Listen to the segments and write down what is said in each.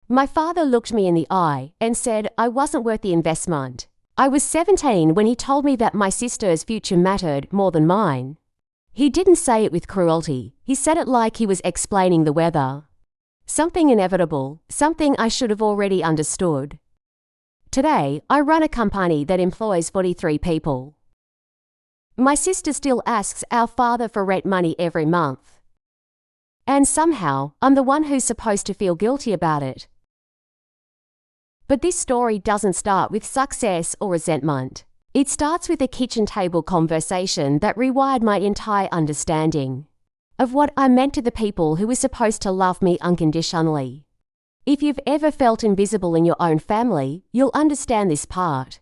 My father looked me in the eye and said I wasn't worth the investment. I was 17 when he told me that my sister's future mattered more than mine. He didn't say it with cruelty. He said it like he was explaining the weather. Something inevitable, something I should have already understood. Today, I run a company that employs 43 people. My sister still asks our father for rent money every month. And somehow, I'm the one who's supposed to feel guilty about it. But this story doesn't start with success or resentment. It starts with a kitchen table conversation that rewired my entire understanding of what I meant to the people who were supposed to love me unconditionally. If you've ever felt invisible in your own family, you'll understand this part.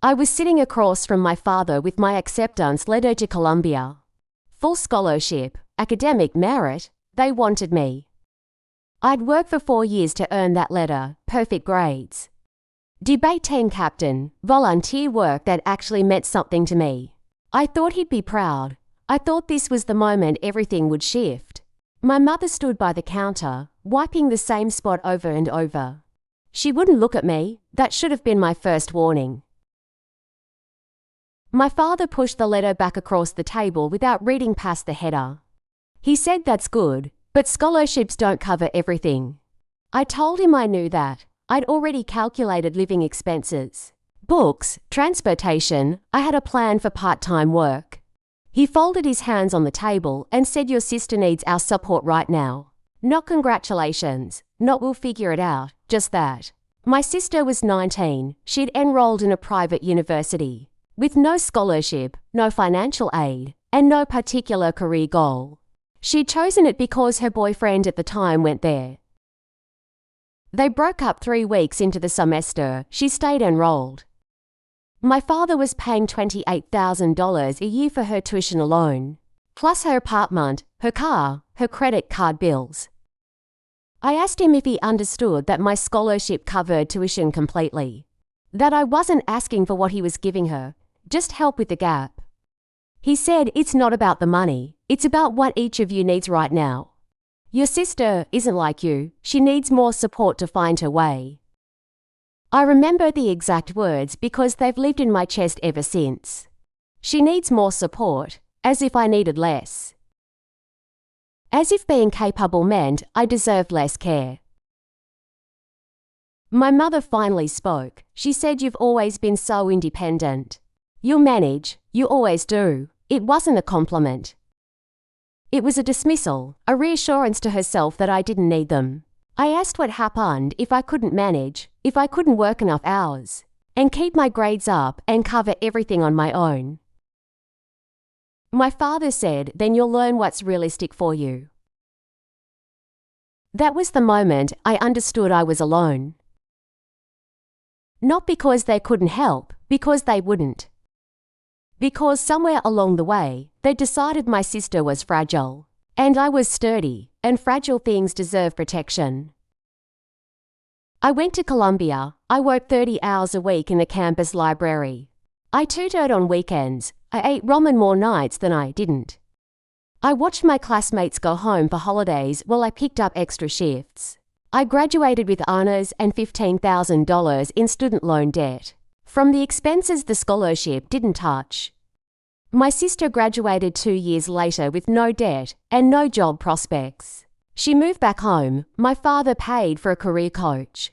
I was sitting across from my father with my acceptance letter to Columbia. Full scholarship, academic merit, they wanted me. I'd worked for 4 years to earn that letter, perfect grades. Debate team captain, volunteer work that actually meant something to me. I thought he'd be proud. I thought this was the moment everything would shift. My mother stood by the counter, wiping the same spot over and over. She wouldn't look at me. That should have been my first warning. My father pushed the letter back across the table without reading past the header. He said that's good, but scholarships don't cover everything. I told him I knew that. I'd already calculated living expenses. Books, transportation, I had a plan for part-time work. He folded his hands on the table and said your sister needs our support right now. Not congratulations, not we'll figure it out, just that. My sister was 19, she'd enrolled in a private university, with no scholarship, no financial aid, and no particular career goal. She'd chosen it because her boyfriend at the time went there. They broke up 3 weeks into the semester. She stayed enrolled. My father was paying $28,000 a year for her tuition alone, plus her apartment, her car, her credit card bills. I asked him if he understood that my scholarship covered tuition completely, that I wasn't asking for what he was giving her, just help with the gap. He said it's not about the money, it's about what each of you needs right now. Your sister isn't like you, she needs more support to find her way. I remember the exact words because they've lived in my chest ever since. She needs more support, as if I needed less. As if being capable meant I deserved less care. My mother finally spoke. She said you've always been so independent. You'll manage, you always do. It wasn't a compliment. It was a dismissal, a reassurance to herself that I didn't need them. I asked what happened if I couldn't manage, if I couldn't work enough hours, and keep my grades up and cover everything on my own. My father said, then you'll learn what's realistic for you. That was the moment I understood I was alone. Not because they couldn't help, because they wouldn't. Because somewhere along the way, they decided my sister was fragile, and I was sturdy, and fragile things deserve protection. I went to Columbia. I worked 30 hours a week in the campus library. I tutored on weekends. I ate ramen more nights than I didn't. I watched my classmates go home for holidays while I picked up extra shifts. I graduated with honors and $15,000 in student loan debt, from the expenses the scholarship didn't touch. My sister graduated 2 years later with no debt and no job prospects. She moved back home. My father paid for a career coach,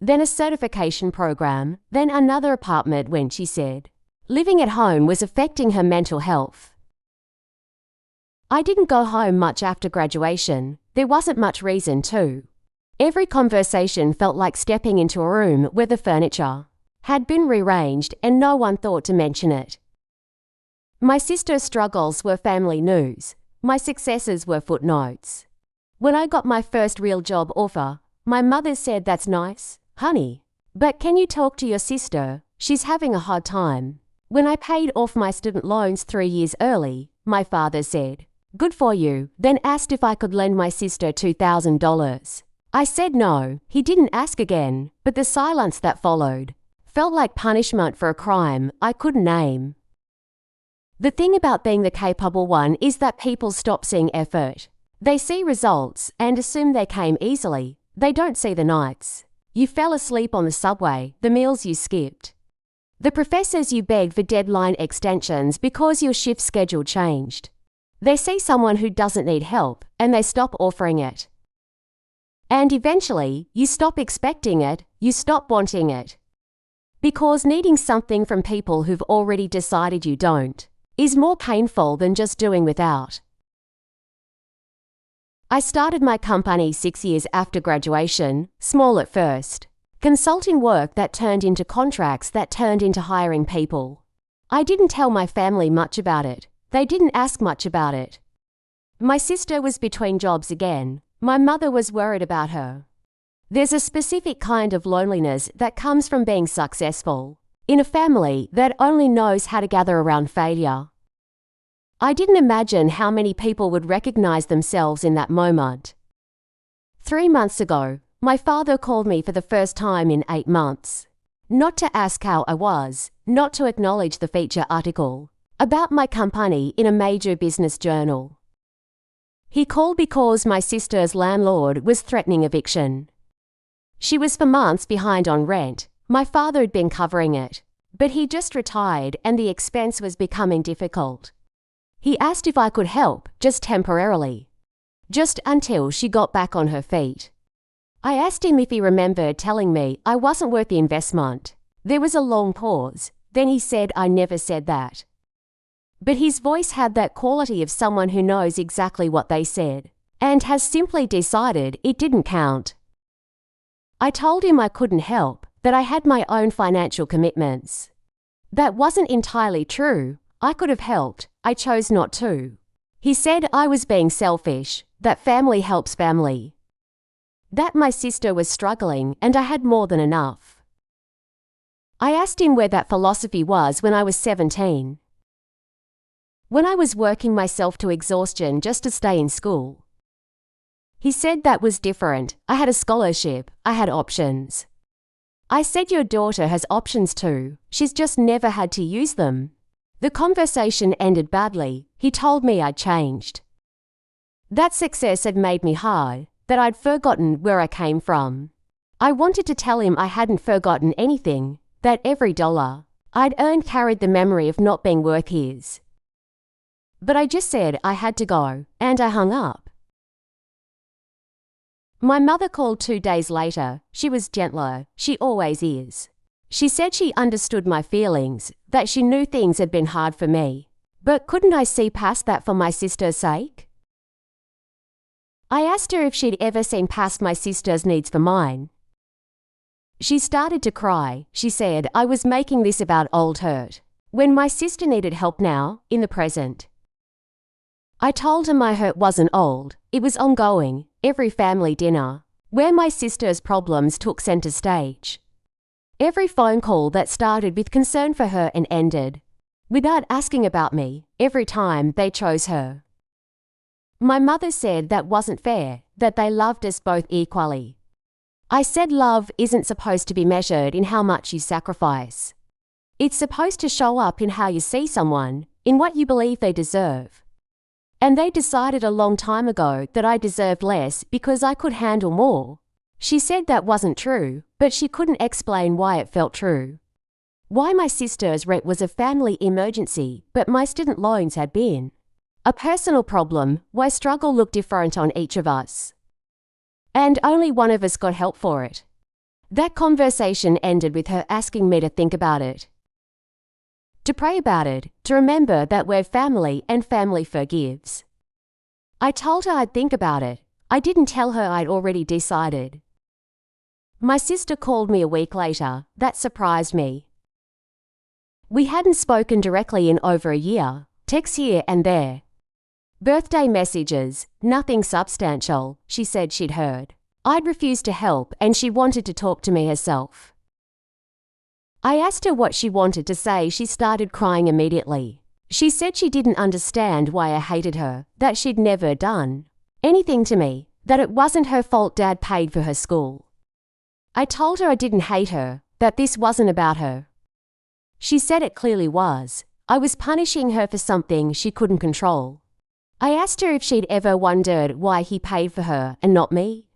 then a certification program, then another apartment when she said living at home was affecting her mental health. I didn't go home much after graduation. There wasn't much reason to. Every conversation felt like stepping into a room where the furniture had been rearranged and no one thought to mention it. My sister's struggles were family news. My successes were footnotes. When I got my first real job offer, my mother said, "That's nice, honey. But can you talk to your sister? She's having a hard time." When I paid off my student loans 3 years early, my father said, "Good for you," then asked if I could lend my sister $2,000. I said no. He didn't ask again, but the silence that followed felt like punishment for a crime I couldn't name. The thing about being the capable one is that people stop seeing effort. They see results and assume they came easily. They don't see the nights. You fell asleep on the subway, the meals you skipped. The professors you begged for deadline extensions because your shift schedule changed. They see someone who doesn't need help and they stop offering it. And eventually, you stop expecting it, you stop wanting it. Because needing something from people who've already decided you don't is more painful than just doing without. I started my company 6 years after graduation, small at first. Consulting work that turned into contracts that turned into hiring people. I didn't tell my family much about it. They didn't ask much about it. My sister was between jobs again. My mother was worried about her. There's a specific kind of loneliness that comes from being successful in a family that only knows how to gather around failure. I didn't imagine how many people would recognize themselves in that moment. 3 months ago, my father called me for the first time in 8 months. Not to ask how I was, not to acknowledge the feature article about my company in a major business journal. He called because my sister's landlord was threatening eviction. She was for months behind on rent. My father had been covering it, but he just retired and the expense was becoming difficult. He asked if I could help, just temporarily, just until she got back on her feet. I asked him if he remembered telling me I wasn't worth the investment. There was a long pause. Then he said I never said that. But his voice had that quality of someone who knows exactly what they said and has simply decided it didn't count. I told him I couldn't help, that I had my own financial commitments. That wasn't entirely true. I could have helped. I chose not to. He said I was being selfish, that family helps family. That my sister was struggling and I had more than enough. I asked him where that philosophy was when I was 17. When I was working myself to exhaustion just to stay in school. He said that was different. I had a scholarship. I had options. I said your daughter has options too. She's just never had to use them. The conversation ended badly. He told me I'd changed. That success had made me hard. That I'd forgotten where I came from. I wanted to tell him I hadn't forgotten anything, that every dollar I'd earned carried the memory of not being worth his. But I just said I had to go, and I hung up. My mother called 2 days later. She was gentler. She always is. She said she understood my feelings, that she knew things had been hard for me. But couldn't I see past that for my sister's sake? I asked her if she'd ever seen past my sister's needs for mine. She started to cry. She said I was making this about old hurt, when my sister needed help now, in the present. I told her my hurt wasn't old, it was ongoing, every family dinner, where my sister's problems took center stage. Every phone call that started with concern for her and ended without asking about me, every time they chose her. My mother said that wasn't fair, that they loved us both equally. I said love isn't supposed to be measured in how much you sacrifice. It's supposed to show up in how you see someone, in what you believe they deserve. And they decided a long time ago that I deserved less because I could handle more. She said that wasn't true, but she couldn't explain why it felt true. Why my sister's rent was a family emergency, but my student loans had been a personal problem, why struggle looked different on each of us. And only one of us got help for it. That conversation ended with her asking me to think about it. To pray about it, to remember that we're family and family forgives. I told her I'd think about it. I didn't tell her I'd already decided. My sister called me a week later. That surprised me. We hadn't spoken directly in over a year, texts here and there. Birthday messages, nothing substantial, she said she'd heard. I'd refused to help and she wanted to talk to me herself. I asked her what she wanted to say. She started crying immediately. She said she didn't understand why I hated her, that she'd never done anything to me, that it wasn't her fault Dad paid for her school. I told her I didn't hate her, that this wasn't about her. She said it clearly was. I was punishing her for something she couldn't control. I asked her if she'd ever wondered why he paid for her and not me.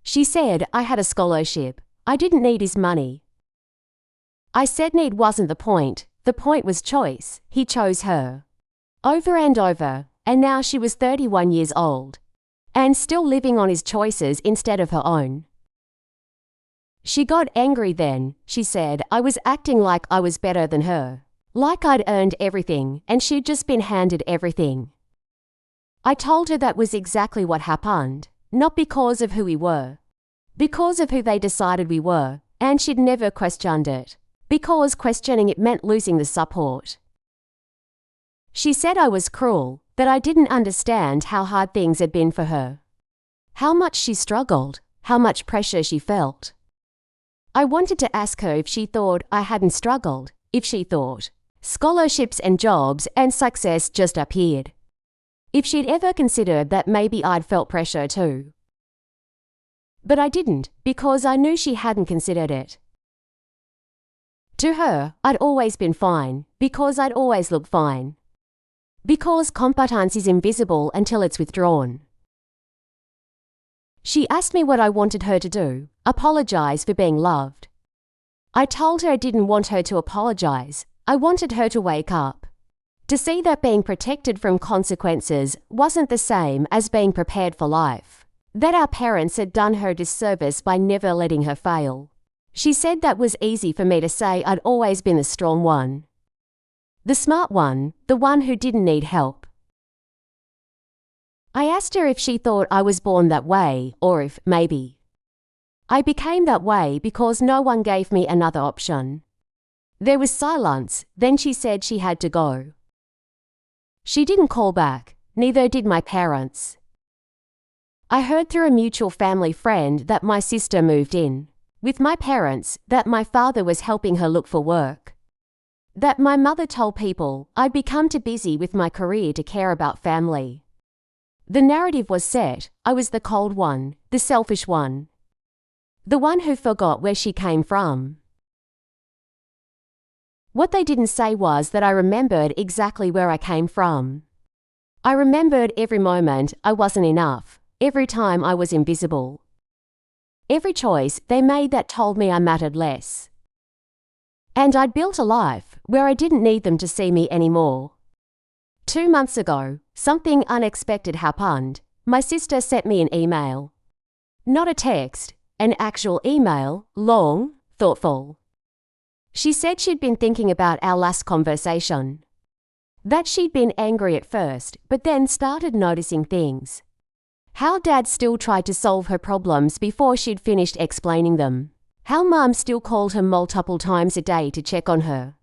She said I had a scholarship. I didn't need his money. I said need wasn't the point was choice. He chose her. Over and over, and now she was 31 years old. And still living on his choices instead of her own. She got angry then. She said I was acting like I was better than her. Like I'd earned everything and she'd just been handed everything. I told her that was exactly what happened. Not because of who we were. Because of who they decided we were, and she'd never questioned it. Because questioning it meant losing the support. She said I was cruel, that I didn't understand how hard things had been for her. How much she struggled, how much pressure she felt. I wanted to ask her if she thought I hadn't struggled, if she thought scholarships and jobs and success just appeared. If she'd ever considered that maybe I'd felt pressure too. But I didn't, because I knew she hadn't considered it. To her, I'd always been fine, because I'd always looked fine. Because competence is invisible until it's withdrawn. She asked me what I wanted her to do, apologize for being loved. I told her I didn't want her to apologize. I wanted her to wake up. To see that being protected from consequences wasn't the same as being prepared for life. That our parents had done her a disservice by never letting her fail. She said that was easy for me to say. I'd always been the strong one. The smart one, the one who didn't need help. I asked her if she thought I was born that way, or if, maybe, I became that way because no one gave me another option. There was silence, then she said she had to go. She didn't call back, neither did my parents. I heard through a mutual family friend that my sister moved in with my parents, that my father was helping her look for work. That my mother told people I'd become too busy with my career to care about family. The narrative was set. I was the cold one, the selfish one. The one who forgot where she came from. What they didn't say was that I remembered exactly where I came from. I remembered every moment I wasn't enough, every time I was invisible. Every choice they made that told me I mattered less. And I'd built a life where I didn't need them to see me anymore. 2 months ago, something unexpected happened. My sister sent me an email. Not a text, an actual email, long, thoughtful. She said she'd been thinking about our last conversation. That she'd been angry at first, but then started noticing things. How Dad still tried to solve her problems before she'd finished explaining them. How Mum still called her multiple times a day to check on her.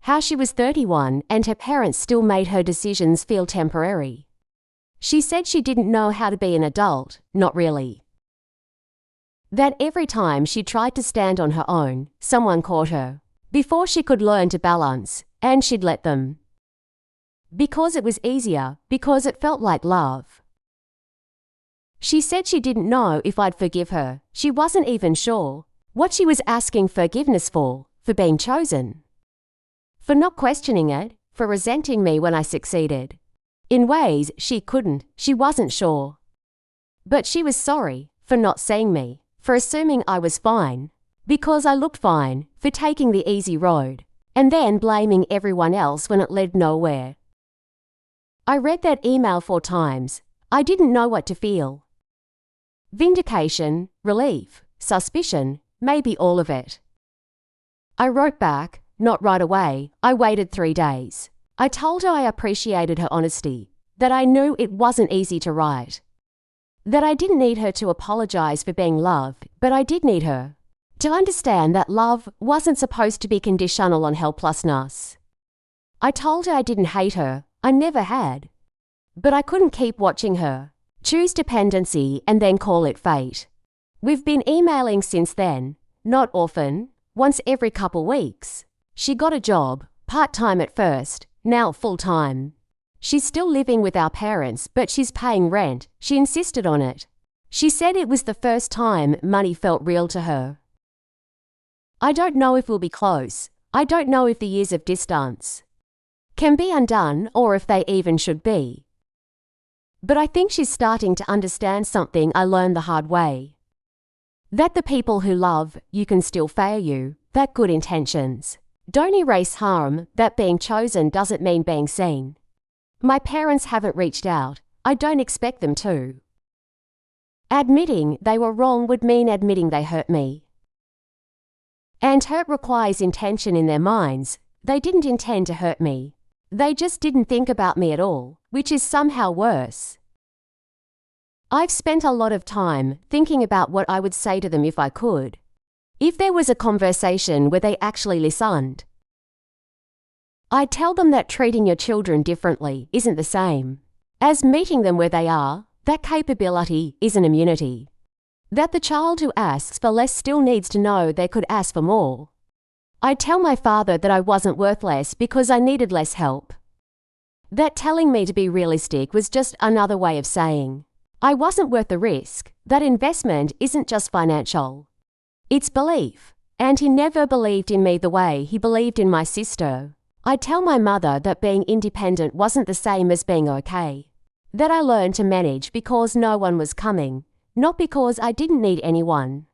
How she was 31 and her parents still made her decisions feel temporary. She said she didn't know how to be an adult, not really. That every time she tried to stand on her own, someone caught her. Before she could learn to balance, and she'd let them. Because it was easier, because it felt like love. She said she didn't know if I'd forgive her. She wasn't even sure what she was asking forgiveness for being chosen. For not questioning it, for resenting me when I succeeded. In ways she couldn't, she wasn't sure. But she was sorry for not seeing me, for assuming I was fine, because I looked fine, for taking the easy road, and then blaming everyone else when it led nowhere. I read that email 4 times. I didn't know what to feel. Vindication, relief, suspicion, maybe all of it. I wrote back, not right away. I waited 3 days. I told her I appreciated her honesty, that I knew it wasn't easy to write. That I didn't need her to apologize for being loved, but I did need her to understand that love wasn't supposed to be conditional on helplessness. I told her I didn't hate her, I never had. But I couldn't keep watching her choose dependency and then call it fate. We've been emailing since then, not often, once every couple weeks. She got a job, part-time at first, now full-time. She's still living with our parents, but she's paying rent. She insisted on it. She said it was the first time money felt real to her. I don't know if we'll be close. I don't know if the years of distance can be undone or if they even should be. But I think she's starting to understand something I learned the hard way. That the people who love you can still fail you, that good intentions don't erase harm, that being chosen doesn't mean being seen. My parents haven't reached out. I don't expect them to. Admitting they were wrong would mean admitting they hurt me. And hurt requires intention in their minds. They didn't intend to hurt me. They just didn't think about me at all, which is somehow worse. I've spent a lot of time thinking about what I would say to them if I could. If there was a conversation where they actually listened. I'd tell them that treating your children differently isn't the same as meeting them where they are. That capability isn't immunity. That the child who asks for less still needs to know they could ask for more. I'd tell my father that I wasn't worth less because I needed less help. That telling me to be realistic was just another way of saying I wasn't worth the risk. That investment isn't just financial. It's belief. And he never believed in me the way he believed in my sister. I'd tell my mother that being independent wasn't the same as being okay. That I learned to manage because no one was coming, not because I didn't need anyone.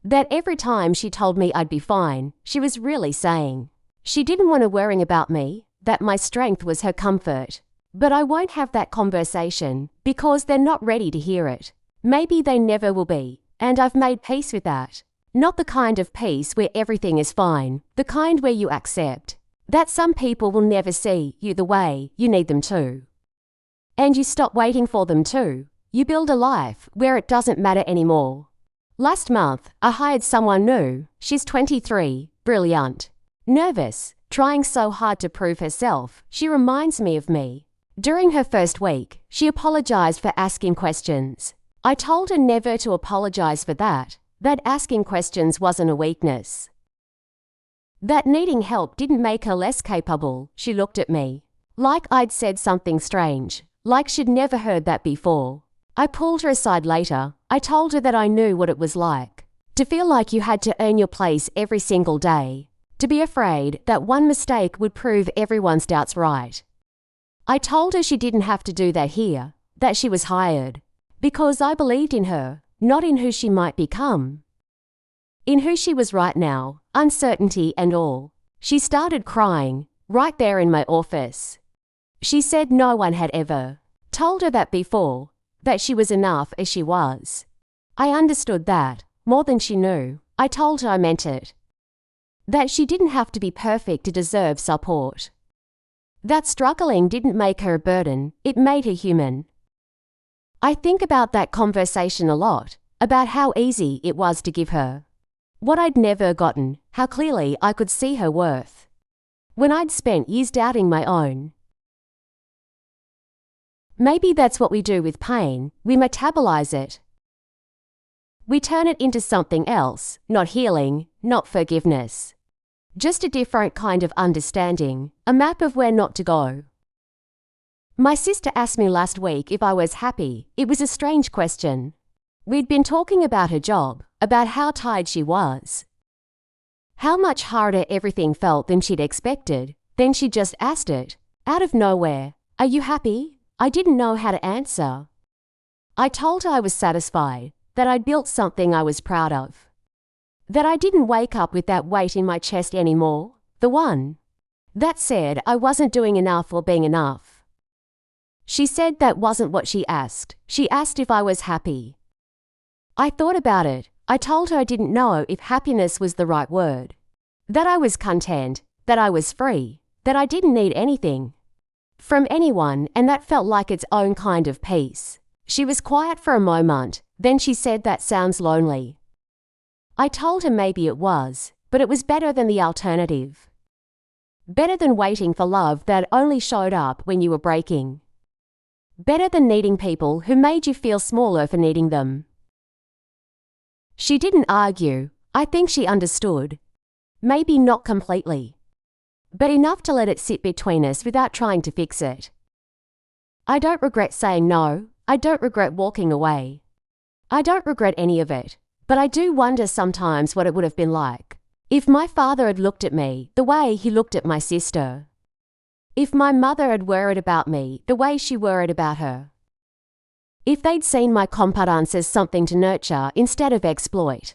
That every time she told me I'd be fine, she was really saying she didn't want to worry about me, that my strength was her comfort. But I won't have that conversation because they're not ready to hear it. Maybe they never will be, and I've made peace with that. Not the kind of peace where everything is fine, the kind where you accept that some people will never see you the way you need them to. And you stop waiting for them to. You build a life where it doesn't matter anymore. Last month, I hired someone new. She's 23, brilliant, nervous, trying so hard to prove herself. She reminds me of me. During her first week, she apologized for asking questions. I told her never to apologize for that asking questions wasn't a weakness. That needing help didn't make her less capable. She looked at me like I'd said something strange. Like she'd never heard that before. I pulled her aside later. I told her that I knew what it was like to feel like you had to earn your place every single day, to be afraid that one mistake would prove everyone's doubts right. I told her she didn't have to do that here, that she was hired, because I believed in her, not in who she might become. In who she was right now, uncertainty and all. She started crying, right there in my office. She said no one had ever told her that before, that she was enough as she was. I understood that, more than she knew. I told her I meant it. That she didn't have to be perfect to deserve support. That struggling didn't make her a burden, it made her human. I think about that conversation a lot, about how easy it was to give her what I'd never gotten, how clearly I could see her worth, when I'd spent years doubting my own. Maybe that's what we do with pain. We metabolize it. We turn it into something else, not healing, not forgiveness. Just a different kind of understanding, a map of where not to go. My sister asked me last week if I was happy. It was a strange question. We'd been talking about her job, about how tired she was, how much harder everything felt than she'd expected. Then she just asked it, out of nowhere, "Are you happy?" I didn't know how to answer. I told her I was satisfied, that I'd built something I was proud of. That I didn't wake up with that weight in my chest anymore, the one that said I wasn't doing enough or being enough. She said that wasn't what she asked. She asked if I was happy. I thought about it. I told her I didn't know if happiness was the right word. That I was content, that I was free, that I didn't need anything from anyone, and that felt like its own kind of peace. She was quiet for a moment, then she said that sounds lonely. I told her maybe it was, but it was better than the alternative. Better than waiting for love that only showed up when you were breaking. Better than needing people who made you feel smaller for needing them. She didn't argue. I think she understood. Maybe not completely, but enough to let it sit between us without trying to fix it. I don't regret saying no. I don't regret walking away. I don't regret any of it, but I do wonder sometimes what it would have been like if my father had looked at me the way he looked at my sister. If my mother had worried about me the way she worried about her. if they'd seen my competence as something to nurture instead of exploit.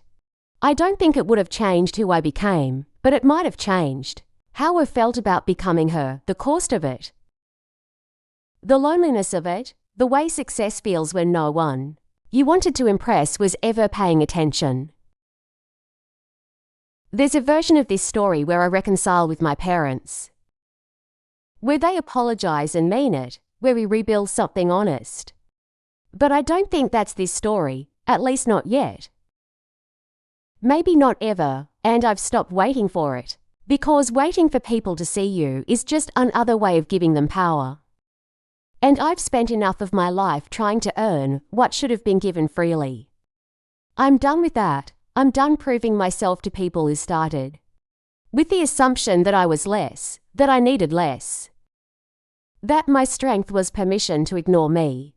I don't think it would have changed who I became, but it might have changed how I felt about becoming her, the cost of it. The loneliness of it, the way success feels when no one you wanted to impress was ever paying attention. There's a version of this story where I reconcile with my parents, where they apologize and mean it, where we rebuild something honest. But I don't think that's this story, at least not yet. Maybe not ever, and I've stopped waiting for it, because waiting for people to see you is just another way of giving them power. And I've spent enough of my life trying to earn what should have been given freely. I'm done with that. I'm done proving myself to people who started with the assumption that I was less, that I needed less, that my strength was permission to ignore me.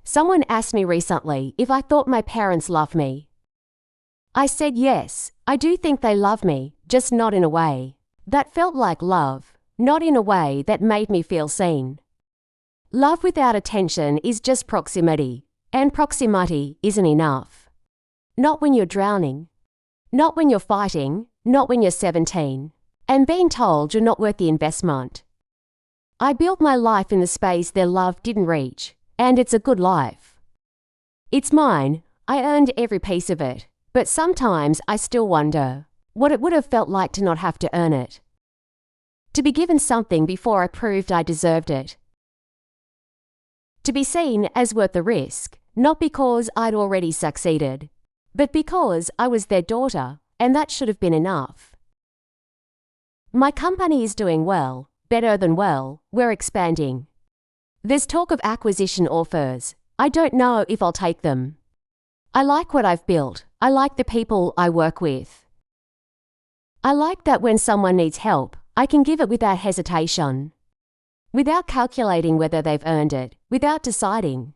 Someone asked me recently if I thought my parents loved me. I said yes, I do think they love me, just not in a way that felt like love, not in a way that made me feel seen. Love without attention is just proximity, and proximity isn't enough. Not when you're drowning, not when you're fighting, not when you're 17, and being told you're not worth the investment. I built my life in the space their love didn't reach, and it's a good life. It's mine, I earned every piece of it, but sometimes I still wonder what it would have felt like to not have to earn it. To be given something before I proved I deserved it. To be seen as worth the risk, not because I'd already succeeded, but because I was their daughter, and that should have been enough. My company is doing well, better than well, we're expanding. There's talk of acquisition offers. I don't know if I'll take them. I like what I've built. I like the people I work with. I like that when someone needs help, I can give it without hesitation, without calculating whether they've earned it, without deciding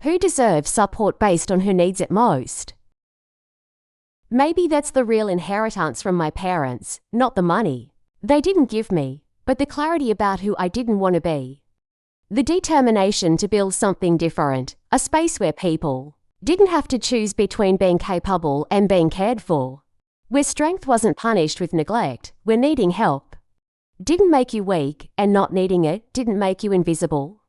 who deserves support based on who needs it most. Maybe that's the real inheritance from my parents, not the money they didn't give me, but the clarity about who I didn't want to be. The determination to build something different, a space where people didn't have to choose between being capable and being cared for, where strength wasn't punished with neglect, where needing help didn't make you weak and not needing it didn't make you invisible.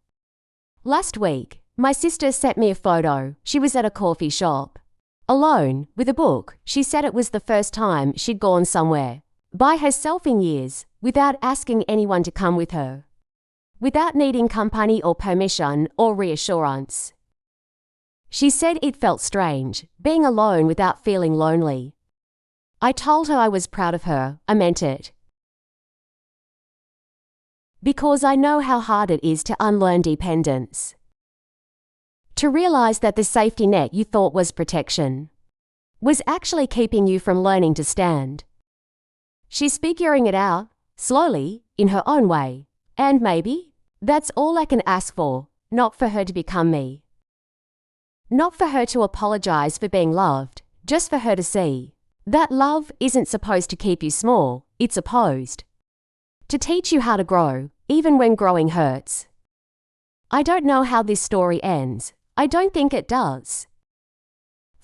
Last week, my sister sent me a photo. She was at a coffee shop, alone, with a book. She said it was the first time she'd gone somewhere by herself in years, without asking anyone to come with her, without needing company or permission or reassurance. She said it felt strange, being alone without feeling lonely. I told her I was proud of her. I meant it. Because I know how hard it is to unlearn dependence. To realize that the safety net you thought was protection was actually keeping you from learning to stand. She's figuring it out, slowly, in her own way. And maybe that's all I can ask for, not for her to become me. Not for her to apologize for being loved, just for her to see that love isn't supposed to keep you small, it's supposed to teach you how to grow, even when growing hurts. I don't know how this story ends. I don't think it does.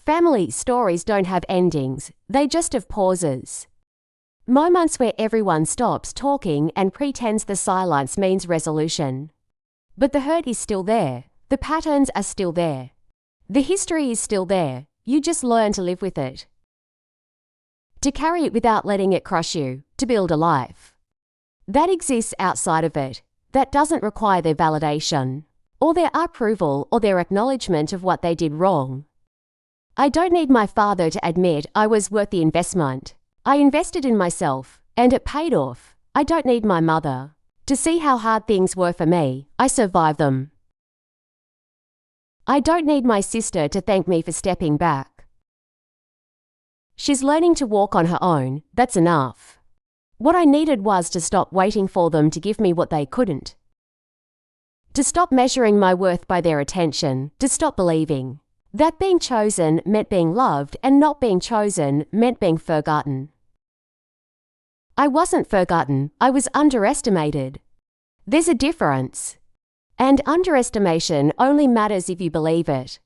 Family stories don't have endings, they just have pauses. Moments where everyone stops talking and pretends the silence means resolution. But the hurt is still there, the patterns are still there. The history is still there, you just learn to live with it. To carry it without letting it crush you, to build a life that exists outside of it, that doesn't require their validation, or their approval or their acknowledgement of what they did wrong. I don't need my father to admit I was worth the investment. I invested in myself, and it paid off. I don't need my mother to see how hard things were for me. I survived them. I don't need my sister to thank me for stepping back. She's learning to walk on her own, that's enough. What I needed was to stop waiting for them to give me what they couldn't. To stop measuring my worth by their attention, to stop believing that being chosen meant being loved and not being chosen meant being forgotten. I wasn't forgotten, I was underestimated. There's a difference. And underestimation only matters if you believe it.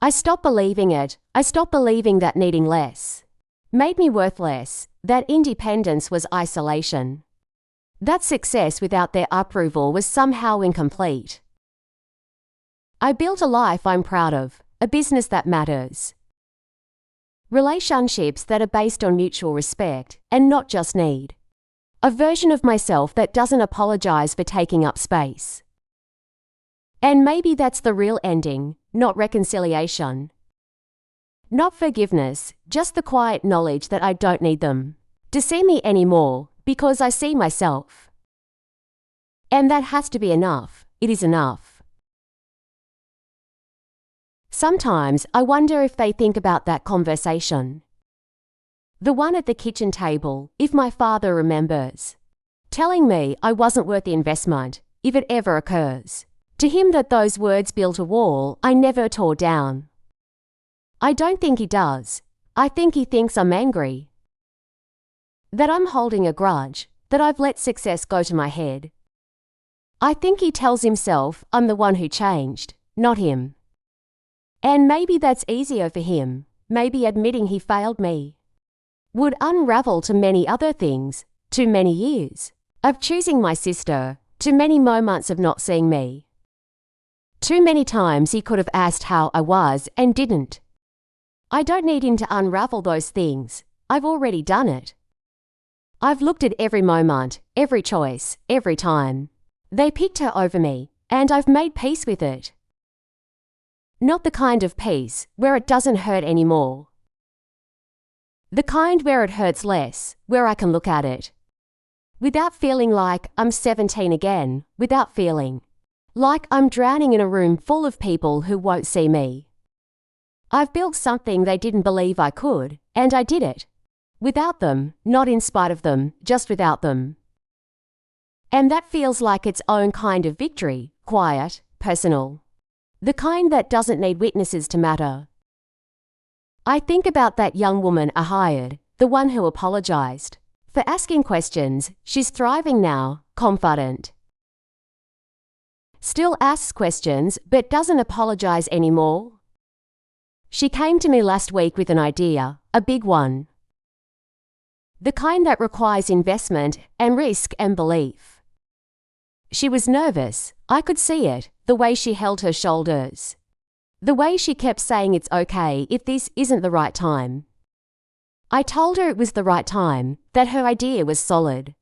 I stopped believing it. I stopped believing that needing less made me worthless, that independence was isolation, that success without their approval was somehow incomplete. I built a life I'm proud of, a business that matters, relationships that are based on mutual respect and not just need, a version of myself that doesn't apologize for taking up space. And maybe that's the real ending, not reconciliation, not forgiveness, just the quiet knowledge that I don't need them to see me anymore because I see myself. And that has to be enough. It is enough. Sometimes I wonder if they think about that conversation, the one at the kitchen table, if my father remembers telling me I wasn't worth the investment, if it ever occurs to him that those words built a wall I never tore down. I don't think he does. I think he thinks I'm angry, that I'm holding a grudge, that I've let success go to my head. I think he tells himself I'm the one who changed, not him. And maybe that's easier for him. Maybe admitting he failed me would unravel to many other things, to many years of choosing my sister, to many moments of not seeing me. Too many times he could have asked how I was and didn't. I don't need him to unravel those things. I've already done it. I've looked at every moment, every choice, every time they picked her over me, and I've made peace with it. Not the kind of peace where it doesn't hurt anymore. The kind where it hurts less, where I can look at it without feeling like I'm 17 again, without feeling like I'm drowning in a room full of people who won't see me. I've built something they didn't believe I could, and I did it. Without them, not in spite of them, just without them. And that feels like its own kind of victory, quiet, personal. The kind that doesn't need witnesses to matter. I think about that young woman I hired, the one who apologized for asking questions. She's thriving now, confident. Still asks questions, but doesn't apologize anymore. She came to me last week with an idea, a big one. The kind that requires investment and risk and belief. She was nervous. I could see it, the way she held her shoulders. The way she kept saying it's okay if this isn't the right time. I told her it was the right time, that her idea was solid.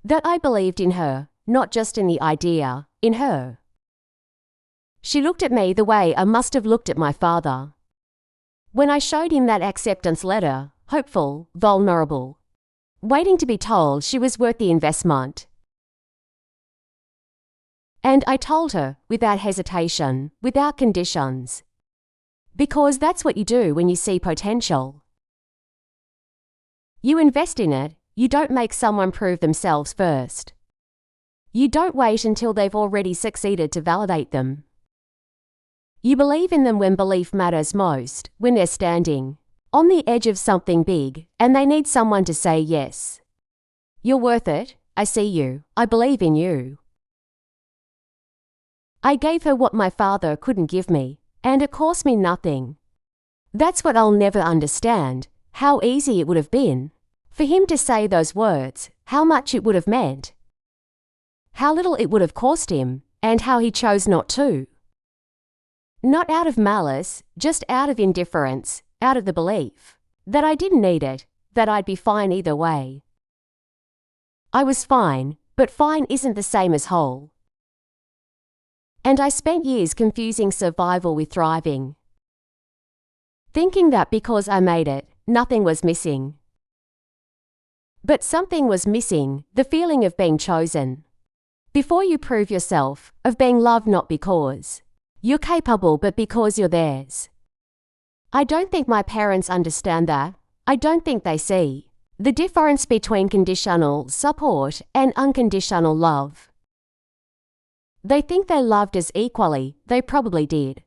That I believed in her, not just in the idea, in her. She looked at me the way I must have looked at my father when I showed him that acceptance letter, hopeful, vulnerable, waiting to be told she was worth the investment. And I told her, without hesitation, without conditions, because that's what you do when you see potential. You invest in it. You don't make someone prove themselves first. You don't wait until they've already succeeded to validate them. You believe in them when belief matters most, when they're standing on the edge of something big and they need someone to say yes. You're worth it. I see you. I believe in you. I gave her what my father couldn't give me, and it cost me nothing. That's what I'll never understand, how easy it would have been for him to say those words, how much it would have meant, how little it would have cost him, and how he chose not to. Not out of malice, just out of indifference, out of the belief that I didn't need it, that I'd be fine either way. I was fine, but fine isn't the same as whole. And I spent years confusing survival with thriving, thinking that because I made it, nothing was missing. But something was missing, the feeling of being chosen. Before you prove yourself, of being loved not because you're capable but because you're theirs. I don't think my parents understand that. I don't think they see the difference between conditional support and unconditional love. They think they loved us equally. They probably did.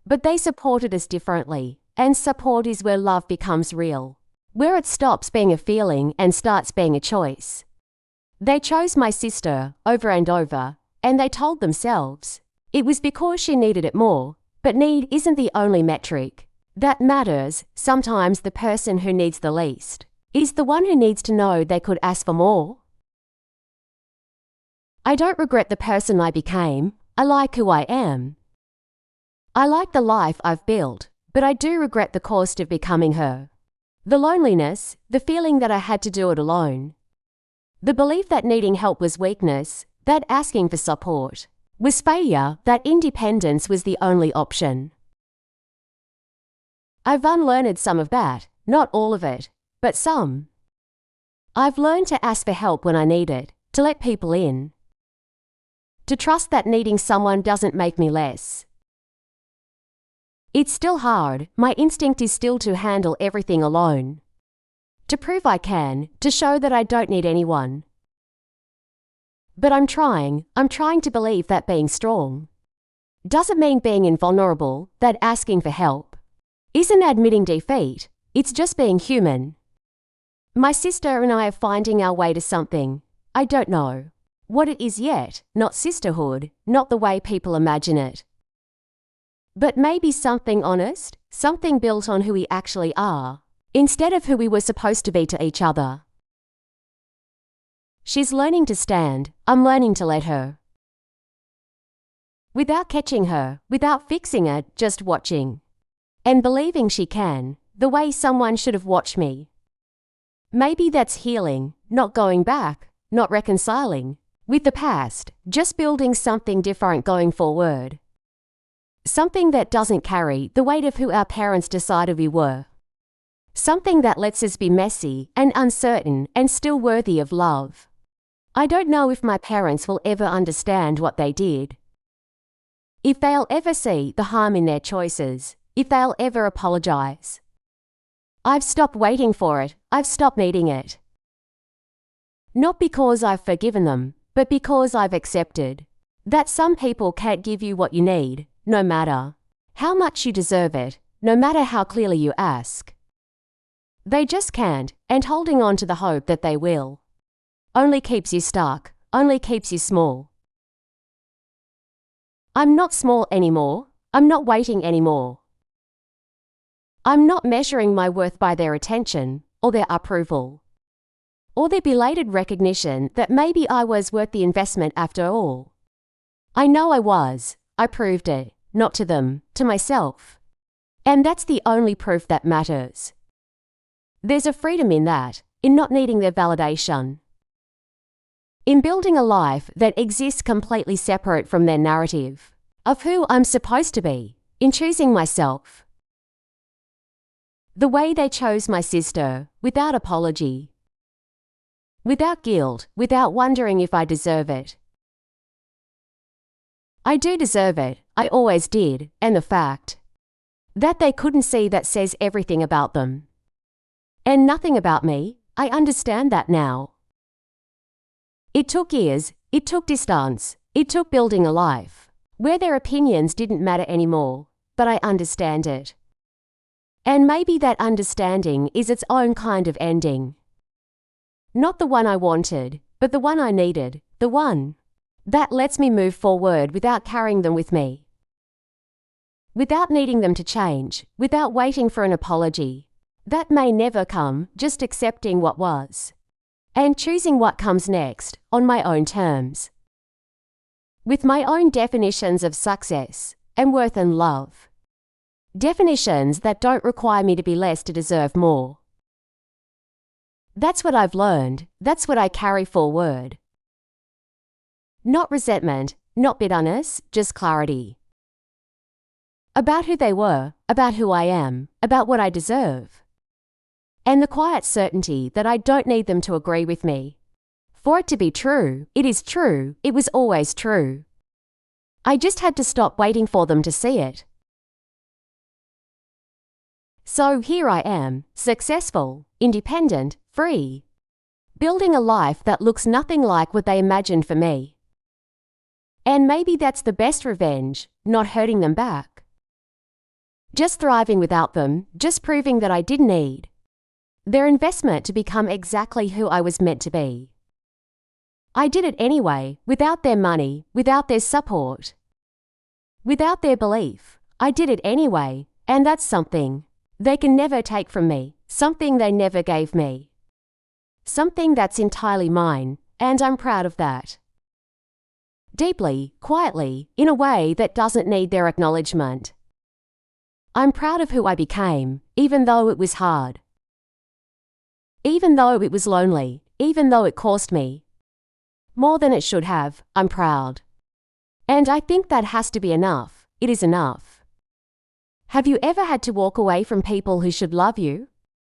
But they supported us differently, and support is where love becomes real, where it stops being a feeling and starts being a choice. They chose my sister over and over, and they told themselves it was because she needed it more, but need isn't the only metric that matters. Sometimes the person who needs the least is the one who needs to know they could ask for more. I don't regret the person I became. I like who I am. I like the life I've built, but I do regret the cost of becoming her. The loneliness, the feeling that I had to do it alone. The belief that needing help was weakness, that asking for support was failure, that independence was the only option. I've unlearned some of that, not all of it, but some. I've learned to ask for help when I need it, to let people in. To trust that needing someone doesn't make me less. It's still hard, my instinct is still to handle everything alone. To prove I can, to show that I don't need anyone. But I'm trying to believe that being strong doesn't mean being invulnerable, that asking for help isn't admitting defeat, it's just being human. My sister and I are finding our way to something. I don't know what it is yet, not sisterhood, not the way people imagine it. But maybe something honest, something built on who we actually are, instead of who we were supposed to be to each other. She's learning to stand, I'm learning to let her. Without catching her, without fixing it, just watching. And believing she can, the way someone should have watched me. Maybe that's healing, not going back, not reconciling with the past, just building something different going forward. Something that doesn't carry the weight of who our parents decided we were. Something that lets us be messy and uncertain and still worthy of love. I don't know if my parents will ever understand what they did. If they'll ever see the harm in their choices, if they'll ever apologize. I've stopped waiting for it, I've stopped needing it. Not because I've forgiven them, but because I've accepted that some people can't give you what you need, no matter how much you deserve it, no matter how clearly you ask. They just can't, and holding on to the hope that they will only keeps you stuck, only keeps you small. I'm not small anymore, I'm not waiting anymore. I'm not measuring my worth by their attention, or their approval, or their belated recognition that maybe I was worth the investment after all. I know I was, I proved it. Not to them, to myself. And that's the only proof that matters. There's a freedom in that, in not needing their validation. In building a life that exists completely separate from their narrative of who I'm supposed to be, in choosing myself. The way they chose my sister, without apology. Without guilt, without wondering if I deserve it. I do deserve it, I always did, and the fact that they couldn't see that says everything about them. And nothing about me, I understand that now. It took years, it took distance, it took building a life where their opinions didn't matter anymore, but I understand it. And maybe that understanding is its own kind of ending. Not the one I wanted, but the one I needed, the one that lets me move forward without carrying them with me. Without needing them to change, without waiting for an apology. That may never come, just accepting what was. And choosing what comes next, on my own terms. With my own definitions of success, and worth and love. Definitions that don't require me to be less to deserve more. That's what I've learned, that's what I carry forward. Not resentment, not bitterness, just clarity. About who they were, about who I am, about what I deserve. And the quiet certainty that I don't need them to agree with me. For it to be true, it is true, it was always true. I just had to stop waiting for them to see it. So here I am, successful, independent, free. Building a life that looks nothing like what they imagined for me. And maybe that's the best revenge, not hurting them back. Just thriving without them, just proving that I didn't need their investment to become exactly who I was meant to be. I did it anyway, without their money, without their support, without their belief. I did it anyway, and that's something they can never take from me, something they never gave me, something that's entirely mine, and I'm proud of that. Deeply, quietly, in a way that doesn't need their acknowledgement. I'm proud of who I became, even though it was hard. Even though it was lonely, even though it cost me more than it should have, I'm proud. And I think that has to be enough. It is enough. Have you ever had to walk away from people who should love you?